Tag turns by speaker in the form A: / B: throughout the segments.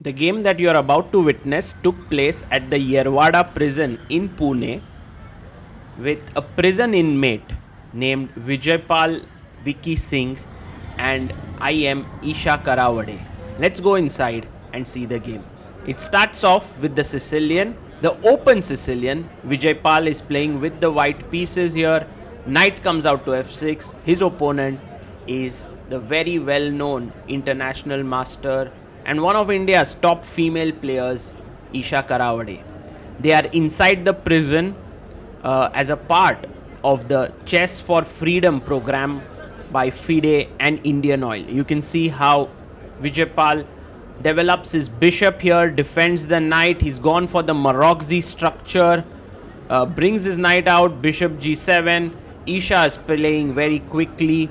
A: The game that you are about to witness took place at the Yerwada Prison in Pune with a prison inmate named Vijaypal Vicky Singh and IM Eesha Karavade. Let's go inside and see the game. It starts off with the Sicilian, the open Sicilian. Vijaypal is playing with the white pieces here. Knight comes out to f6. His opponent is the very well known international master and one of India's top female players, Eesha Karavade. They are inside the prison as a part of the Chess for Freedom program by FIDE and Indian Oil. You can see how Vijaypal develops his bishop here, defends the knight. He's gone for the Maroczy structure, brings his knight out, bishop g7. Eesha is playing very quickly.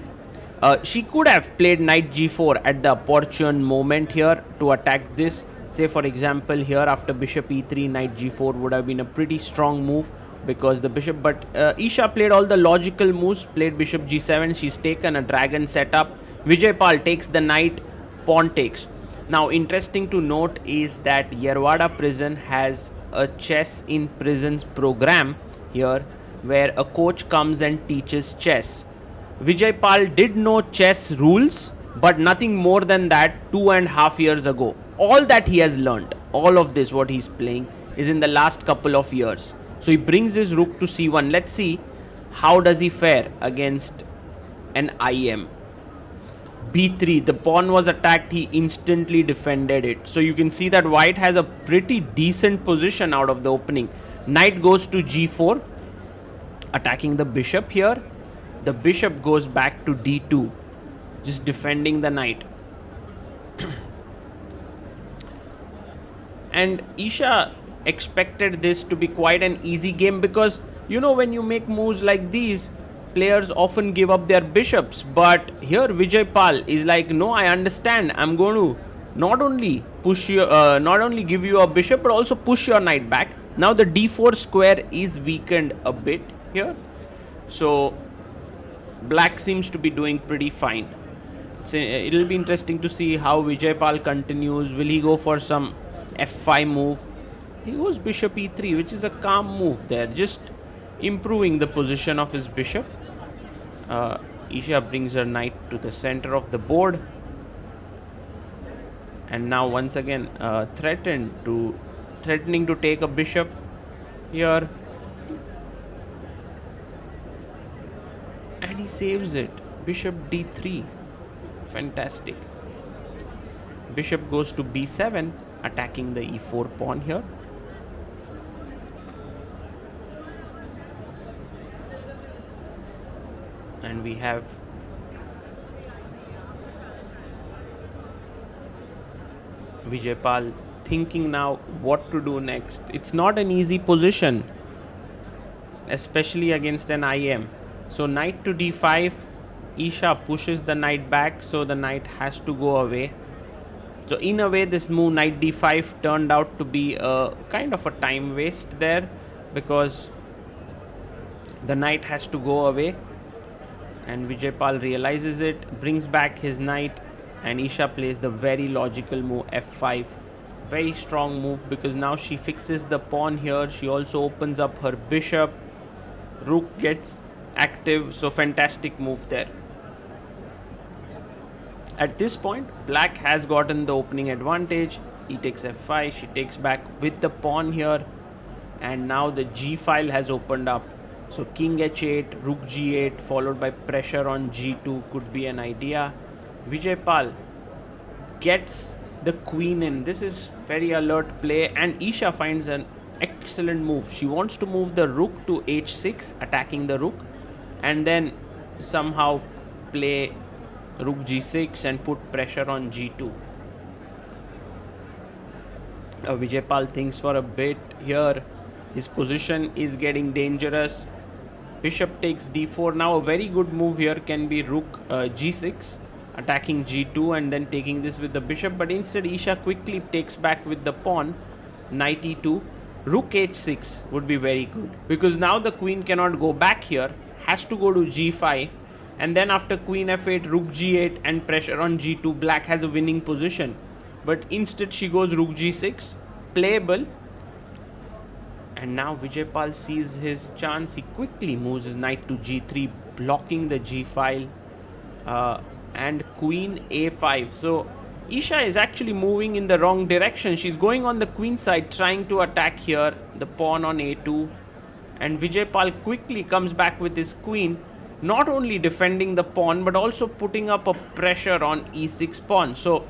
A: She could have played knight g4 at the opportune moment here to attack this. Say for example here after bishop e3, knight g4 would have been a pretty strong move because the bishop, but Eesha played all the logical moves, played bishop g7. She's taken a dragon setup. Vijaypal takes the knight, pawn takes. Now interesting to note is that Yerwada Prison has a chess in prisons program here where a coach comes and teaches chess. Vijaypal did know chess rules, but nothing more than that 2.5 years ago. All that he has learned, all of this what he's playing is in the last couple of years. So he brings his rook to c1. Let's see how does he fare against an IM. b3, the pawn was attacked, he instantly defended it. So you can see that white has a pretty decent position out of the opening. Knight goes to g4, attacking the bishop here. The bishop goes back to d2, just defending the knight. And Eesha expected this to be quite an easy game because, you know, when you make moves like these, players often give up their bishops. But here Vijaypal is like, no, I understand. I'm going to not only not only give you a bishop, but also push your knight back. Now the d4 square is weakened a bit here. So black seems to be doing pretty fine. It'll be interesting to see how Vijaypal continues. Will he go for some f5 move? He goes bishop e3, which is a calm move there, just improving the position of his bishop. Eesha brings her knight to the center of the board, and now once again threatening to take a bishop here, and he saves it. Bishop d3, fantastic. Bishop goes to b7, attacking the e4 pawn here. And we have Vijaypal thinking now what to do next. It's not an easy position, especially against an IM. So knight to d5, Eesha pushes the knight back, so the knight has to go away. So in a way this move knight d5 turned out to be a kind of a time waste there because the knight has to go away. And Vijaypal realizes it, brings back his knight, and Eesha plays the very logical move f5. Very strong move because now she fixes the pawn here. She also opens up her bishop. Rook gets active, so fantastic move there. At this point, black has gotten the opening advantage. He takes f5, she takes back with the pawn here, and now the g file has opened up. So king h8, rook g8 followed by pressure on g2 could be an idea. Vijaypal gets the queen in. This is very alert play, and Eesha finds an excellent move. She wants to move the rook to h6, attacking the rook, and then somehow play rook g6 and put pressure on g2. Vijaypal thinks for a bit here. His position is getting dangerous. Bishop takes d4. Now a very good move here can be rook g6, attacking g2 and then taking this with the bishop. But instead Eesha quickly takes back with the pawn, knight e2. Rook h6 would be very good because now the queen cannot go back here, has to go to g5, and then after queen f8, rook g8 and pressure on g2, black has a winning position. but instead she goes rook g6, playable. And now Vijaypal sees his chance. He quickly moves his knight to g3, blocking the g file, and queen a5. So Eesha is actually moving in the wrong direction. She's going on the queen side, trying to attack here the pawn on a2. And Vijaypal quickly comes back with his queen, not only defending the pawn but also putting up a pressure on e6 pawn. So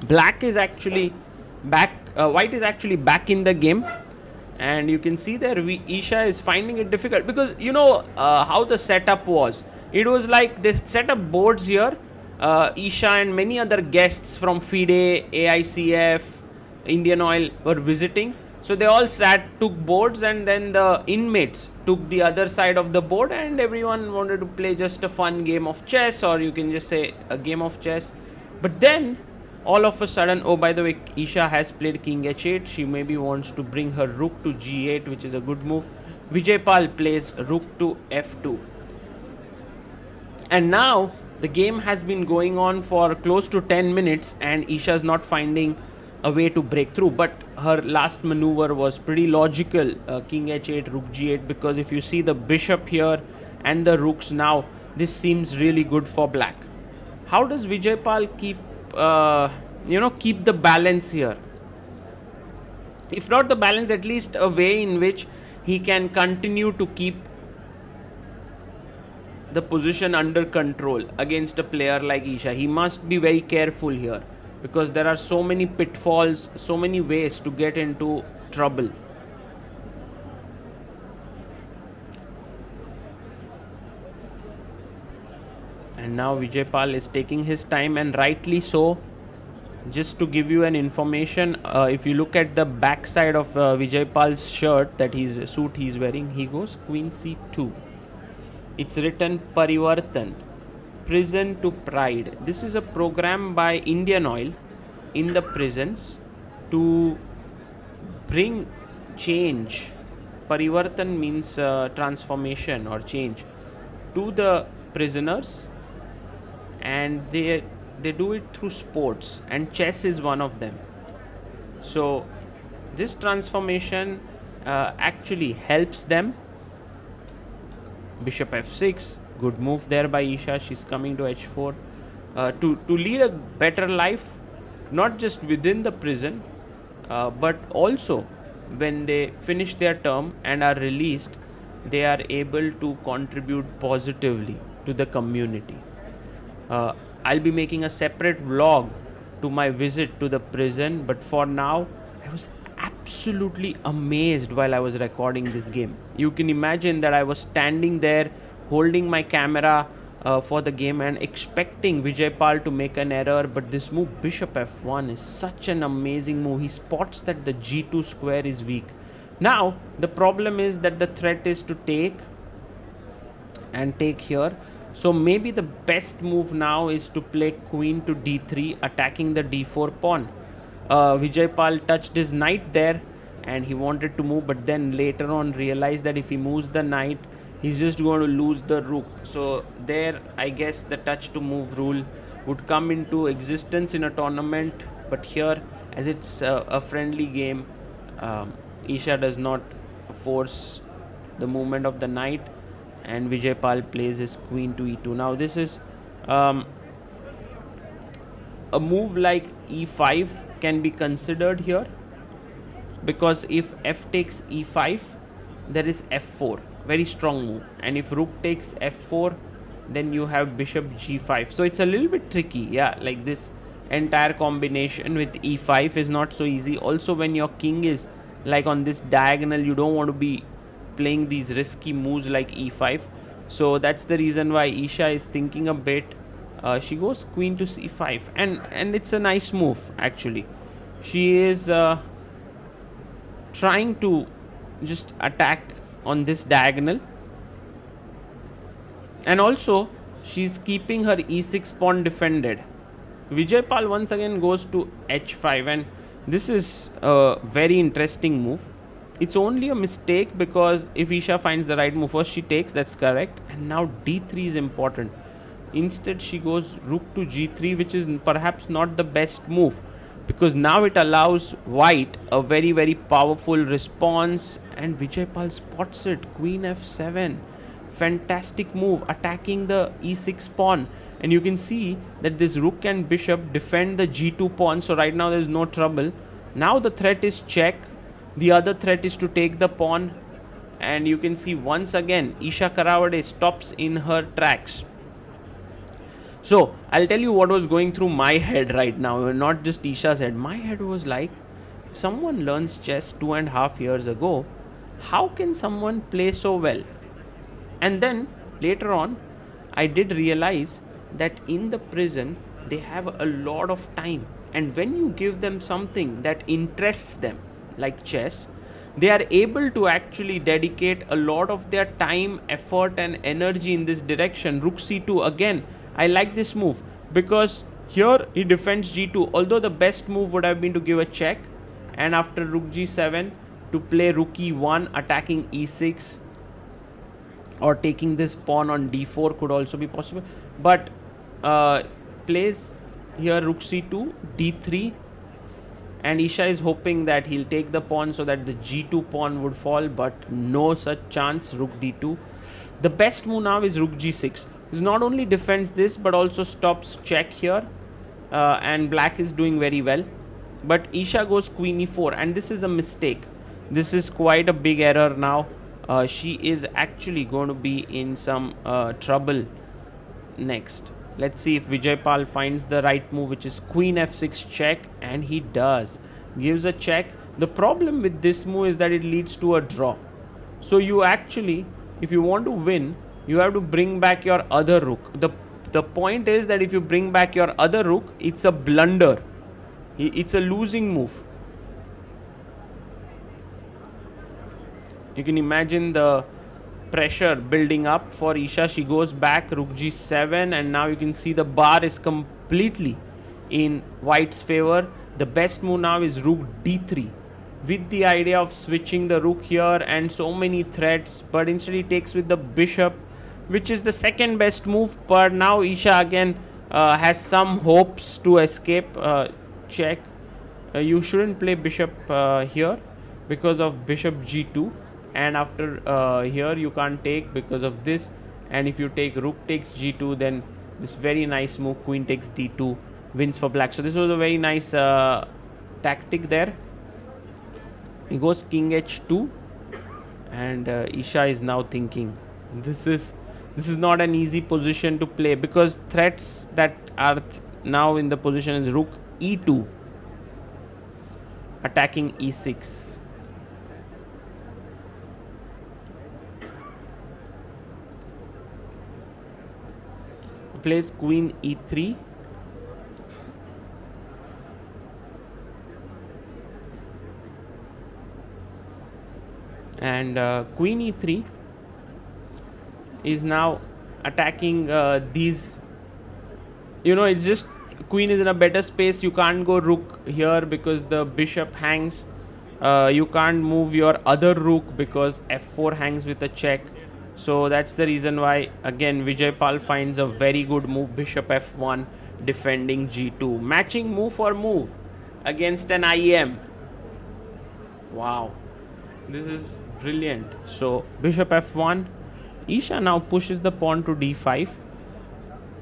A: black is actually back, white is actually back in the game. And you can see there Eesha is finding it difficult, because you know how the setup was. It was like they set up boards here. Eesha and many other guests from FIDE, AICF, Indian Oil were visiting. So they all took boards, and then the inmates took the other side of the board, and everyone wanted to play just a fun game of chess, or you can just say a game of chess. But then all of a sudden, oh, by the way, Eesha has played king h8. She maybe wants to bring her rook to g8, which is a good move. Vijaypal plays rook to f2. And now the game has been going on for close to 10 minutes and Eesha is not finding a way to break through. But her last maneuver was pretty logical, king h8, rook g8, because if you see the bishop here and the rooks now, this seems really good for black. How does Vijaypal keep the balance here? If not the balance, at least a way in which he can continue to keep the position under control against a player like Eesha. He must be very careful here, because there are so many pitfalls, so many ways to get into trouble. And now Vijaypal is taking his time, and rightly so. Just to give you an information, if you look at the back side of Vijaypal's shirt, suit he's wearing, he goes queen c2. It's written Parivartan, Prison to Pride. This is a program by Indian Oil in the prisons to bring change. Parivartan means transformation or change to the prisoners, and they do it through sports, and chess is one of them. So this transformation actually helps them. Bishop f6, good move there by Eesha. She's coming to h4 to lead a better life, not just within the prison, but also when they finish their term and are released, they are able to contribute positively to the community. I'll be making a separate vlog to my visit to the prison, but for now, I was absolutely amazed while I was recording this game. You can imagine that I was standing there holding my camera for the game and expecting Vijaypal to make an error, but this move bishop f1 is such an amazing move. He spots that the g2 square is weak. Now the problem is that the threat is to take here. So maybe the best move now is to play queen to d3, attacking the d4 pawn. Vijaypal touched his knight there and he wanted to move, but then later on realized that if he moves the knight, he's just going to lose the rook. So there, I guess the touch to move rule would come into existence in a tournament, but here, as it's a friendly game, Eesha does not force the movement of the knight, and Vijaypal plays his queen to e2. Now this is a move like e5 can be considered here, because if f takes e5, there is f4, very strong move, and if rook takes f4, then you have bishop g5. So it's a little bit tricky. Yeah, like this entire combination with e5 is not so easy. Also, when your king is like on this diagonal, you don't want to be playing these risky moves like e5. So that's the reason why Eesha is thinking a bit. She goes queen to c5, and it's a nice move actually. She is trying to just attack on this diagonal, and also she's keeping her e6 pawn defended. Vijaypal once again goes to h5, and this is a very interesting move. It's only a mistake because if Eesha finds the right move, first she takes, that's correct, and now d3 is important. Instead she goes rook to g3, which is perhaps not the best move, because now it allows white a very very powerful response, and Vijaypal spots it. Queen f7, fantastic move, attacking the e6 pawn, and you can see that this rook and bishop defend the g2 pawn, so right now there is no trouble. Now the threat is check, the other threat is to take the pawn, and you can see once again Eesha Karavade stops in her tracks. So I'll tell you what was going through my head right now, not just Isha's head. My head was like, if someone learns chess 2.5 years ago, how can someone play so well? And then later on, I did realize that in the prison, they have a lot of time. And when you give them something that interests them, like chess, they are able to actually dedicate a lot of their time, effort, and energy in this direction. Rook c2 again. I like this move because here he defends g2, although the best move would have been to give a check, and after rook g7 to play rook e1 attacking e6, or taking this pawn on d4 could also be possible, but plays here rook c2 d3, and Isha is hoping that he'll take the pawn so that the g2 pawn would fall, but no such chance. Rook d2. The best move now is rook g6. This not only defends this but also stops check here, and black is doing very well. But Isha goes queen e4, and this is a mistake. This is quite a big error now. She is actually going to be in some trouble next. Let's see if Vijaypal finds the right move, which is queen f6 check, and he does. Gives a check. The problem with this move is that it leads to a draw. So you actually, if you want to win, you have to bring back your other rook. The point is that if you bring back your other rook, it's a blunder. It's a losing move. You can imagine the pressure building up for Isha. She goes back, rook g7, and now you can see the bar is completely in white's favor. The best move now is rook d3, with the idea of switching the rook here and so many threats, but instead he takes with the bishop, which is the second best move. But now Isha again has some hopes to escape. Check. You shouldn't play bishop here because of bishop g2, and after here you can't take because of this, and if you take rook takes g2, then this very nice move queen takes d2 wins for black. So this was a very nice tactic there. He goes king h2, and Isha is now thinking this is not an easy position to play, because threats that are now in the position is rook e2 attacking e6. Plays queen e3, and queen e3 is now attacking these. It's just queen is in a better space. You can't go rook here because the bishop hangs. You can't move your other rook because f4 hangs with a check. So that's the reason why again Vijaypal finds a very good move, bishop f1 defending g2, matching move for move against an IM. Wow, this is brilliant. So bishop f1, Isha now pushes the pawn to d5.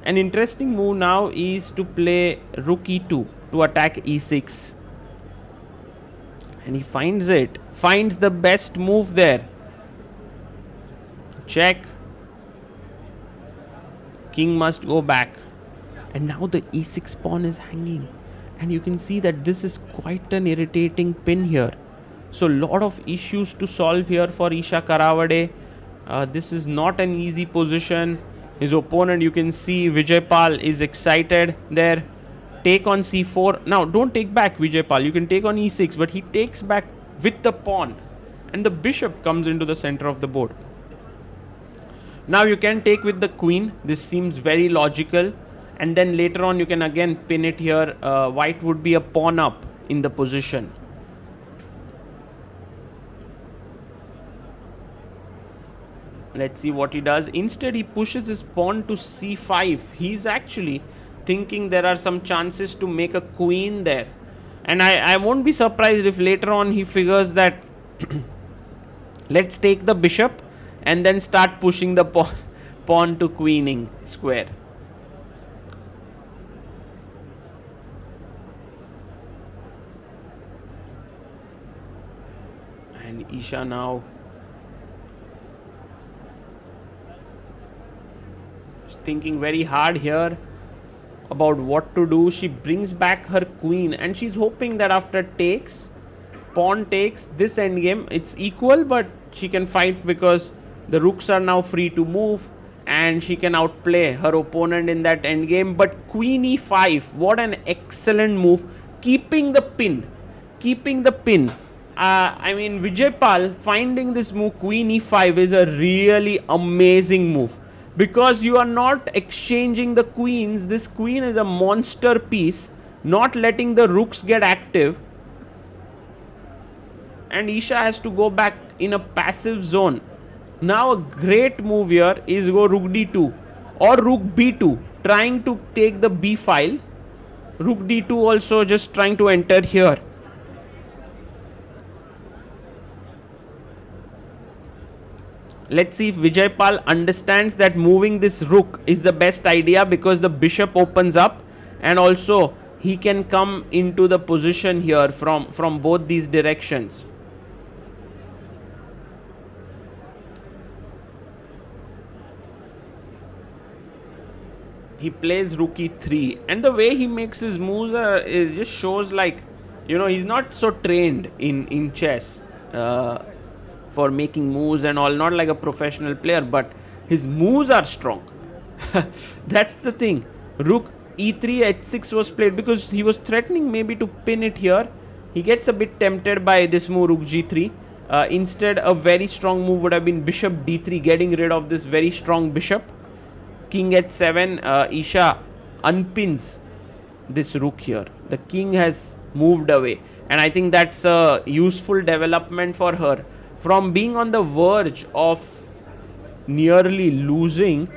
A: An interesting move now is to play rook e2 to attack e6, and he finds the best move there. Check. King must go back, and now the e6 pawn is hanging, and you can see that this is quite an irritating pin here. So lot of issues to solve here for Eesha Karavade. This is not an easy position. His opponent, you can see Vijaypal is excited there. Take on c4. Now don't take back Vijaypal. You can take on e6, but he takes back with the pawn, and the bishop comes into the center of the board. Now you can take with the queen. This seems very logical, and then later on you can again pin it here. White would be a pawn up in the position. Let's see what he does. Instead, he pushes his pawn to c5. He's actually thinking there are some chances to make a queen there. And I won't be surprised if later on he figures that let's take the bishop and then start pushing the pawn to queening square. And Eesha now is thinking very hard here about what to do. She brings back her queen and she's hoping that after takes, pawn takes, this endgame, it's equal, but she can fight because the rooks are now free to move and she can outplay her opponent in that endgame. But queen e5, what an excellent move, keeping the pin. Keeping the pin. I mean, Vijaypal finding this move, queen e5, is a really amazing move because you are not exchanging the queens. This queen is a monster piece, not letting the rooks get active. And Eesha has to go back in a passive zone. Now a great move here is go rook d2 or rook b2, trying to take the b file. Rook d2 also just trying to enter here. Let's see if Vijaypal understands that moving this rook is the best idea because the bishop opens up and also he can come into the position here from both these directions. He plays rook e3 and the way he makes his moves it just shows like, you know, he's not so trained in chess for making moves and all, not like a professional player, but his moves are strong. That's the thing. Rook e3 h6 was played because he was threatening maybe to pin it here. He gets a bit tempted by this move rook g3. Instead, a very strong move would have been bishop d3, getting rid of this very strong bishop. King h7, Eesha unpins this rook here. The king has moved away and I think that's a useful development for her. From being on the verge of nearly losing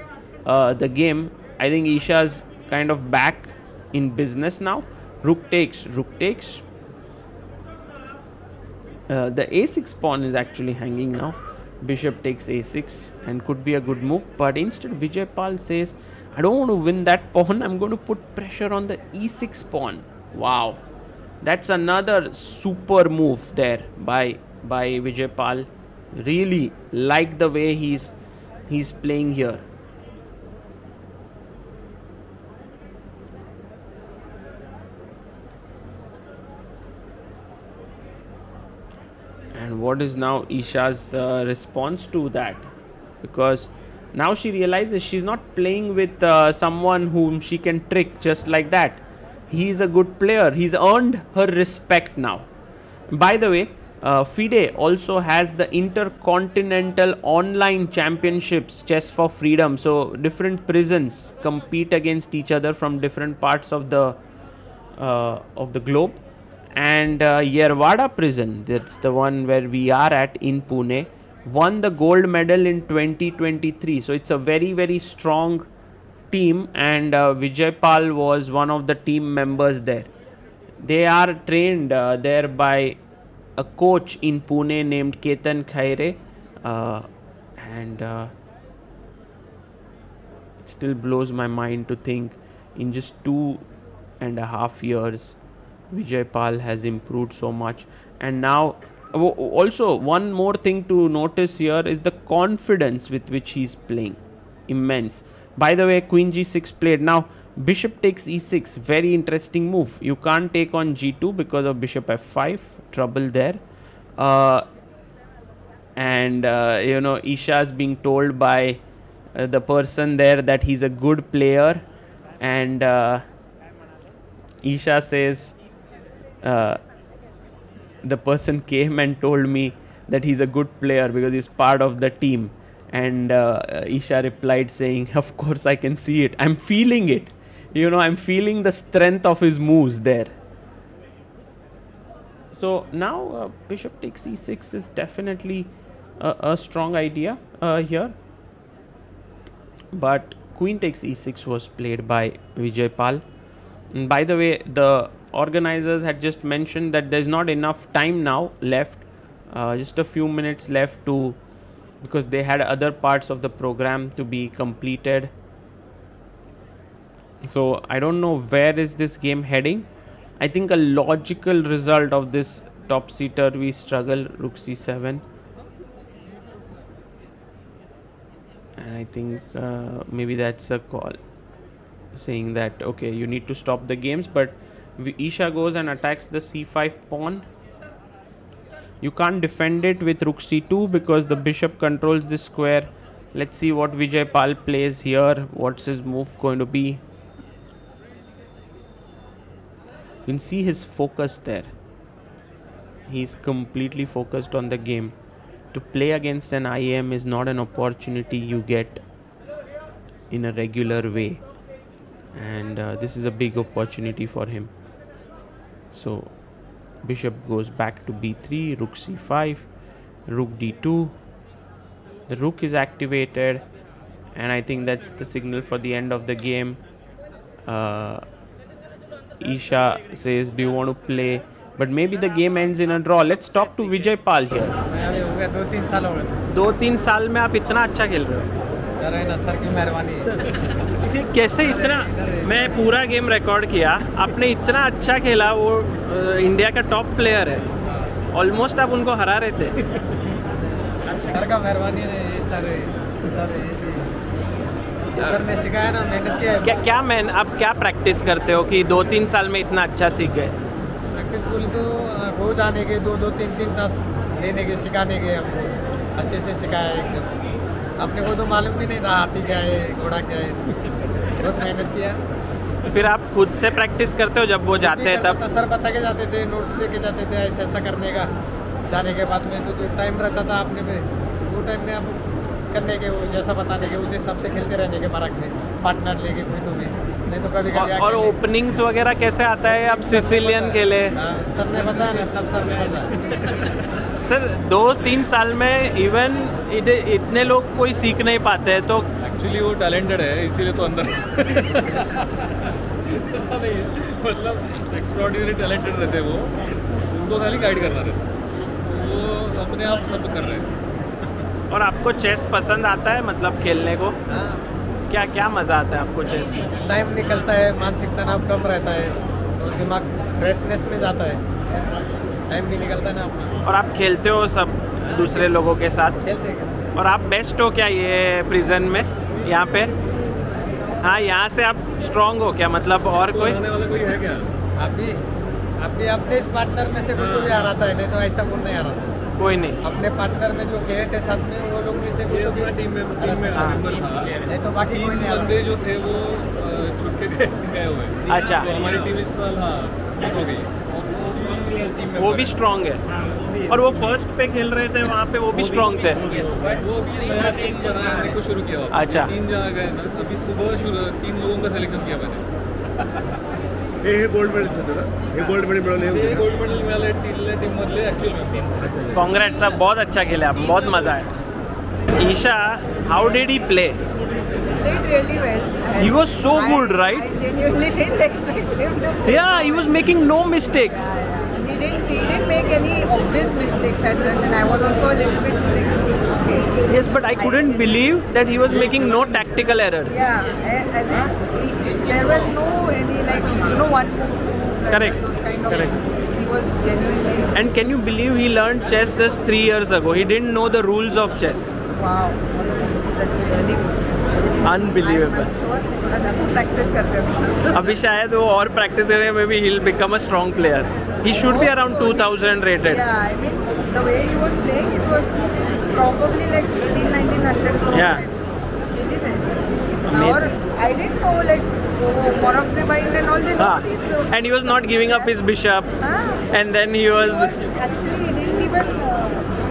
A: the game, I think Eesha's kind of back in business now. Rook takes, rook takes. The a6 pawn is actually hanging now. Bishop takes a6 and could be a good move, but instead Vijaypal says, I don't want to win that pawn, I'm going to put pressure on the e6 pawn. Wow, that's another super move there by Vijaypal. Really like the way he's playing here. And what is now Eesha's response to that? Because now she realizes she's not playing with someone whom she can trick just like that. He's a good player. He's earned her respect now. By the way, FIDE also has the Intercontinental Online Championships, Chess for Freedom. So different prisons compete against each other from different parts of the globe. And Yerwada Prison, that's the one where we are at in Pune, won the gold medal in 2023. So it's a very, very strong team, and Vijaypal was one of the team members there. They are trained there by a coach in Pune named Ketan Khaire, and it still blows my mind to think in just 2.5 years Vijaypal has improved so much. And now also one more thing to notice here is the confidence with which he's playing. Immense. By the way, queen g6 played. Now bishop takes e6, very interesting move. You can't take on g2 because of bishop f5, trouble there. You know, Eesha is being told by the person there that he's a good player, and Eesha says, the person came and told me that he's a good player because he's part of the team. And Eesha replied saying, of course I can see it. I'm feeling it. You know, I'm feeling the strength of his moves there. So now bishop takes e6 is definitely a strong idea here. But queen takes e6 was played by Vijaypal. And by the way, the organizers had just mentioned that there's not enough time now left, just a few minutes left because they had other parts of the program to be completed. So I don't know where is this game heading. I think a logical result of this top seater, we struggle, rook c7. And I think maybe that's a call saying that, okay, you need to stop the games. But Eesha goes and attacks the c5 pawn. You can't defend it with rook c2 because the bishop controls this square. Let's see what Vijaypal plays here. What's his move going to be? You can see his focus there. He's completely focused on the game. To play against an IM is not an opportunity you get in a regular way. And this is a big opportunity for him. So bishop goes back to b3, rook c5, rook d2. The rook is activated, and I think that's the signal for the end of the game. Eesha says, do you want to play? But maybe the game ends in a draw. Let's talk to Vijaypal here.
B: 2-3 साल हो गए
A: 2-3 साल में आप इतना अच्छा खेल रहे हो
B: सर, है ना सर की मेहरबानी है।
A: इसे कैसे इतना, मैं पूरा गेम रिकॉर्ड किया, आपने इतना अच्छा खेला, वो इंडिया का टॉप प्लेयर है, ऑलमोस्ट आप उनको हरा रहे थे।
B: सर का मेहरबानी है ये सर सर ने सिखाया ना, मेहनत किया।
A: आप क्या प्रैक्टिस करते हो कि 2-3 साल में इतना अच्छा सीख गए?
B: प्रैक्टिस बोले तो रोज आने के 2-3 तास लेने के, सिखाने के, हमको अच्छे से सिखाया एकदम। अपने को तो मालूम भी नहीं था हाथी क्या है, घोड़ा क्या है, बहुत मेहनत किया।
A: फिर आप खुद से प्रैक्टिस करते हो जब वो जाते हैं तब?
B: सर बता के जाते थे, नोट्स दे के जाते थे, ऐसा ऐसा करने का। जाने के बाद में तो जो टाइम रहता था अपने पे, वो टाइम में आप करने के, वो जैसा बताने के, उस हिसाब से खेलते रहने के बारक में, पार्टनर लेके कोई तो भी नहीं तो कभी कभी।
A: और ओपनिंग्स वगैरह कैसे आता है? आप सिसिलियन खेले?
B: सर ने बताया ना, सब सर ने बताया।
A: सर 2-3 साल में इवन इतने लोग कोई सीख नहीं पाते हैं, तो
C: एक्चुअली वो टैलेंटेड है इसीलिए तो अंदर ऐसा नहीं है, मतलब एक्स्ट्राऑर्डिनरी टैलेंटेड रहते हैं वो, उनको खाली गाइड करना रहता है, वो अपने आप सब कर रहे हैं।
A: और आपको चेस पसंद आता है, मतलब खेलने को? क्या क्या मज़ा आता है आपको चेस में?
B: टाइम निकलता है, मानसिक तनाव कम रहता है और दिमाग फ्रेशनेस में जाता है, टाइम भी निकलता है ना अपना।
A: और आप खेलते हो सब दूसरे लोगों के साथ?
B: खेलते हैं।
A: और आप बेस्ट हो क्या ये प्रिजन में यहाँ पे? हाँ, यहाँ से आप स्ट्रांग हो क्या, मतलब और कोई
C: वाला कोई है क्या?
B: अभी अपने इस पार्टनर में से कोई तो भी आ रहा था, नहीं तो ऐसा कौन नहीं आ रहा था।
A: कोई नहीं?
B: अपने पार्टनर में जो खेले थे साथ में, वो लोग में से कोई तो भी
C: टीम में मेंबर था,
B: नहीं तो बाकी कोई नहीं आ
C: बंदे
B: रहा।
C: जो थे वो छूट के गए हुए।
A: अच्छा,
C: तो हमारी टीम इस साल हो गई,
A: वो भी स्ट्रांग है। और वो फर्स्ट पे खेल रहे थे वहाँ पे, वो भी स्ट्रांग थे।
C: वो भी नया टीम बनाने को शुरू किया।
A: अच्छा,
C: 3 जगह गए ना, अभी सुबह 3 लोगों का सिलेक्शन किया मैंने।
D: हे गोल्ड मेडल हे गोल्ड मेडल मिळवले,
C: गोल्ड मेडल मिळाले टीम मधले ॲक्च्युअली।
A: कांग्रेट्स साहब, बहुत अच्छा खेले आप, बहुत मज़ा आया। Isha, how did he play?
E: Played really well.
A: He was so good, right?
E: I genuinely didn't expect him to play.
A: Yeah, he was making no mistakes.
E: He didn't make any obvious mistakes as such, and I was also a little bit like, okay.
A: Yes, but I couldn't believe that he was making no tactical errors.
E: Yeah, as in there were no any like one move to move.
A: Correct.
E: Those kind of
A: Correct.
E: things. Like, he was genuinely.
A: And can you believe he learned chess just 3 years ago? He didn't know the rules of chess.
E: Wow, that's really good.
A: Unbelievable.
E: I'm sure थोड़ा सा तो practice करते हो।
A: अभी शायद वो और practice करें, maybe he'll become a strong player. He should be around 2000 rated.
E: Yeah, I mean the way he was playing, it was probably like 1800-1900 crore.
A: Yeah.
E: Really well.
A: Amazing.
E: Or I didn't know like Morocco and all they know this.
A: And he was not giving up his bishop. And then he was
E: actually he didn't even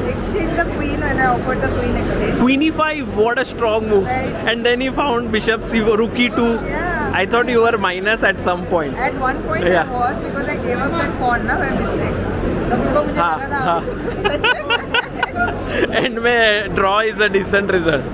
E: exchange the queen when I offered the queen exchange.
A: Queen e5, what a strong move.
E: Right.
A: And then he found bishop c4, rook e2.
E: Yeah.
A: I thought you were minus at some point.
E: At one point
A: Yeah.
E: I was, because I gave up that pawn na by mistake. तब तो मुझे
A: हाँ,
E: लगा था
A: हाँ. End में draw is a decent result.